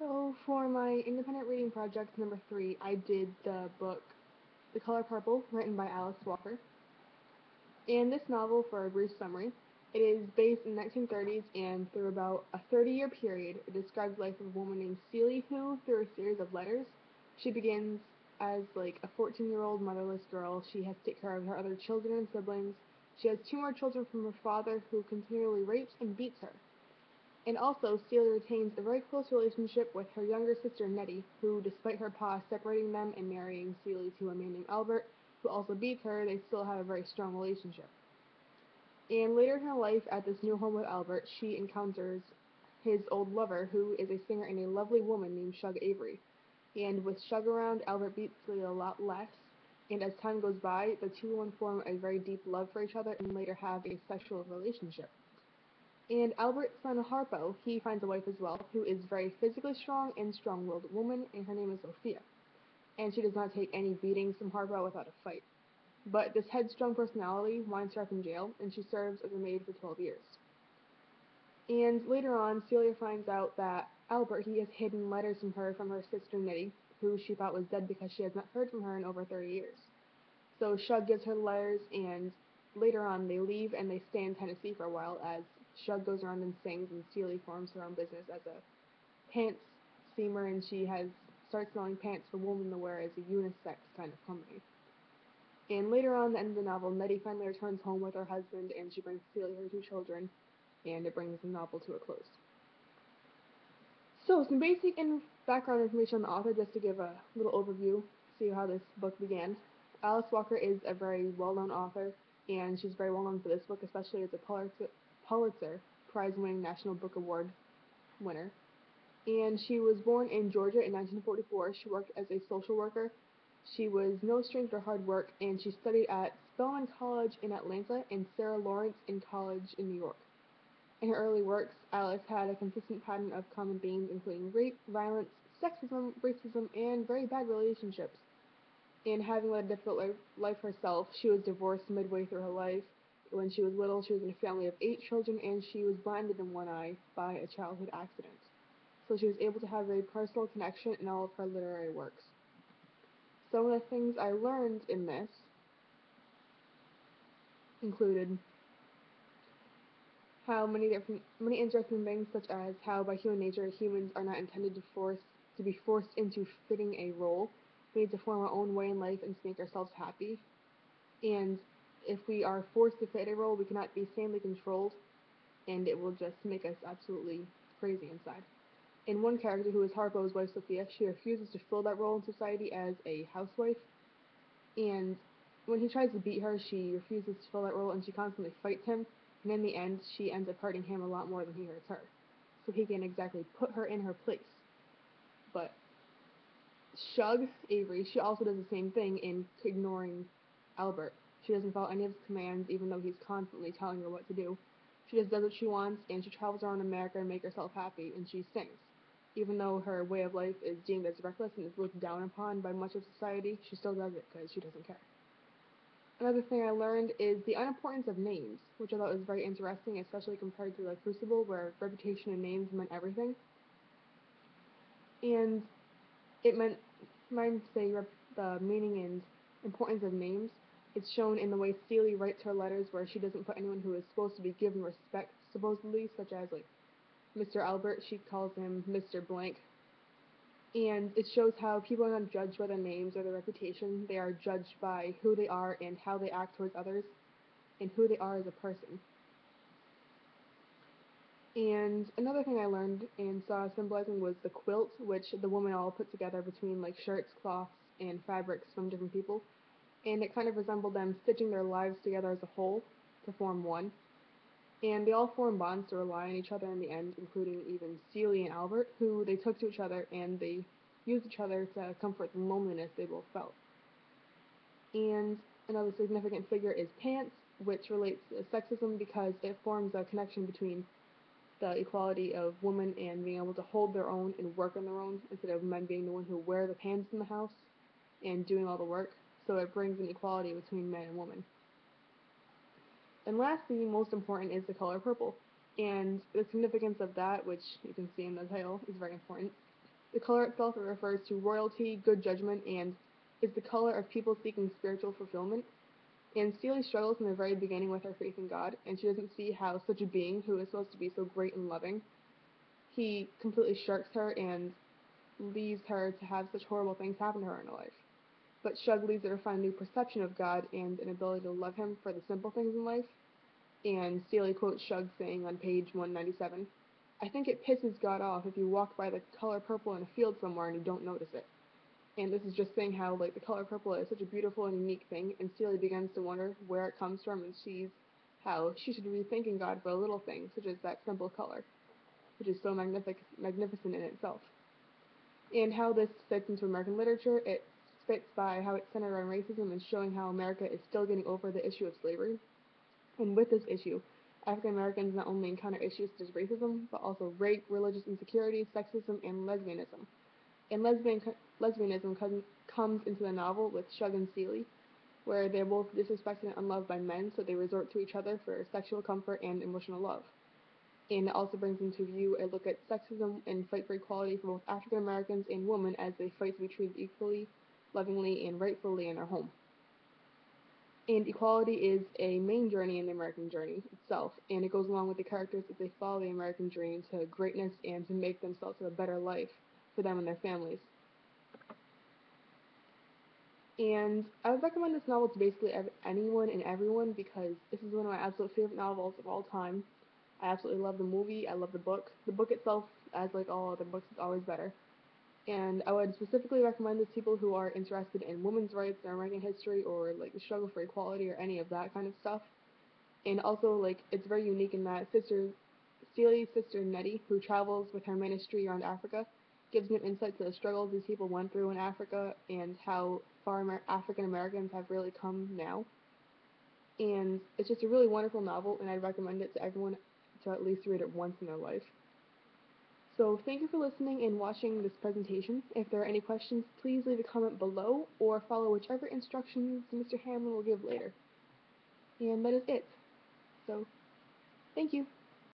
So for my independent reading project number 3, I did the book The Color Purple, written by Alice Walker. In this novel, for a brief summary, it is based in the 1930s, and through about a 30-year period, it describes the life of a woman named Celie who, through a series of letters, she begins as like a 14-year-old motherless girl. She has to take care of her other children and siblings. She has two more children from her father, who continually rapes and beats her. And also, Celia retains a very close relationship with her younger sister Nettie, who, despite her past separating them and marrying Celia to a man named Albert, who also beats her, they still have a very strong relationship. And later in her life, at this new home with Albert, she encounters his old lover, who is a singer and a lovely woman named Shug Avery. And with Shug around, Albert beats Celia a lot less. And as time goes by, the two women form a very deep love for each other and later have a sexual relationship. And Albert's son Harpo, he finds a wife as well, who is very physically strong and strong-willed woman, and her name is Sophia. And she does not take any beatings from Harpo without a fight. But this headstrong personality winds her up in jail, and she serves as a maid for 12 years. And later on, Celia finds out that Albert, he has hidden letters from her from her sister Nettie, who she thought was dead because she has not heard from her in over 30 years. So Shug gives her the letters, and later on they leave and they stay in Tennessee for a while as Shug goes around and sings, and Celia forms her own business as a pants steamer, and she has starts selling pants for women to wear as a unisex kind of company. And later on, at the end of the novel, Nettie finally returns home with her husband, and she brings Celia her two children, and it brings the novel to a close. So, some basic background information on the author, just to give a little overview, see how this book began. Alice Walker is a very well-known author, and she's very well known for this book, especially as a Pulitzer Prize-winning National Book Award winner. And she was born in Georgia in 1944. She worked as a social worker. She was no stranger to hard work, and she studied at Spelman College in Atlanta and Sarah Lawrence in College in New York. In her early works, Alice had a consistent pattern of common themes, including rape, violence, sexism, racism, and very bad relationships. And having led a difficult life herself, she was divorced midway through her life. When she was little, she was in a family of 8 children, and she was blinded in one eye by a childhood accident. So she was able to have a very personal connection in all of her literary works. Some of the things I learned in this included how many interesting things, such as how by human nature humans are not intended to be forced into fitting a role. We need to form our own way in life and to make ourselves happy. And if we are forced to fit a role, we cannot be sanely controlled, and it will just make us absolutely crazy inside. In one character, who is Harpo's wife Sophia, she refuses to fill that role in society as a housewife, and when he tries to beat her, she refuses to fill that role, and she constantly fights him, and in the end, she ends up hurting him a lot more than he hurts her. So he can exactly put her in her place. But Shug Avery, she also does the same thing in ignoring Albert. She doesn't follow any of his commands, even though he's constantly telling her what to do. She just does what she wants, and she travels around America and makes herself happy, and she sings. Even though her way of life is deemed as reckless and is looked down upon by much of society, she still does it because she doesn't care. Another thing I learned is the unimportance of names, which I thought was very interesting, especially compared to like Crucible, where reputation and names meant everything. And it meant, mine say the meaning and importance of names. It's shown in the way Celie writes her letters, where she doesn't put anyone who is supposed to be given respect, supposedly, such as like Mr. Albert. She calls him Mr. Blank. And it shows how people are not judged by their names or their reputation. They are judged by who they are and how they act towards others, and who they are as a person. And another thing I learned and saw symbolizing was the quilt, which the women all put together between like shirts, cloths, and fabrics from different people. And it kind of resembled them stitching their lives together as a whole to form one. And they all form bonds to rely on each other in the end, including even Celie and Albert, who they took to each other and they used each other to comfort the loneliness they both felt. And another significant figure is Pants, which relates to sexism because it forms a connection between the equality of women and being able to hold their own and work on their own instead of men being the one who wear the pants in the house and doing all the work. So it brings an equality between men and women. And lastly, most important, is the color purple. And the significance of that, which you can see in the title, is very important. The color itself, it refers to royalty, good judgment, and is the color of people seeking spiritual fulfillment. And Steely struggles in the very beginning with her faith in God, and she doesn't see how such a being who is supposed to be so great and loving, he completely shirks her and leaves her to have such horrible things happen to her in her life. But Shug leads her to find a new perception of God and an ability to love him for the simple things in life. And Steely quotes Shug saying on page 197, "I think it pisses God off if you walk by the color purple in a field somewhere and you don't notice it." And this is just saying how like the color purple is such a beautiful and unique thing, and Steely begins to wonder where it comes from and sees how she should be thanking God for a little thing, such as that simple color, which is so magnificent in itself. And how this fits into American literature, it fits by how it's centered on racism and showing how America is still getting over the issue of slavery. And with this issue, African Americans not only encounter issues such as racism, but also rape, religious insecurity, sexism, and lesbianism. And lesbianism comes into the novel with Shug and Steely, where they're both disrespected and unloved by men, so they resort to each other for sexual comfort and emotional love. And it also brings into view a look at sexism and fight for equality for both African Americans and women as they fight to be treated equally, lovingly, and rightfully in their home. And equality is a main journey in the American journey itself, and it goes along with the characters as they follow the American dream to greatness and to make themselves a better life for them and their families. And I would recommend this novel to basically anyone and everyone because this is one of my absolute favorite novels of all time. I absolutely love the movie. I love the book. The book itself, as like all other books, is always better. And I would specifically recommend this to people who are interested in women's rights or American history or like the struggle for equality or any of that kind of stuff. And also, like, it's very unique in that Steely's sister Nettie, who travels with her ministry around Africa, gives new insight to the struggles these people went through in Africa and how far African Americans have really come now. And it's just a really wonderful novel, and I'd recommend it to everyone to at least read it once in their life. So thank you for listening and watching this presentation. If there are any questions, please leave a comment below or follow whichever instructions Mr. Hamlin will give later. And that is it. So, thank you.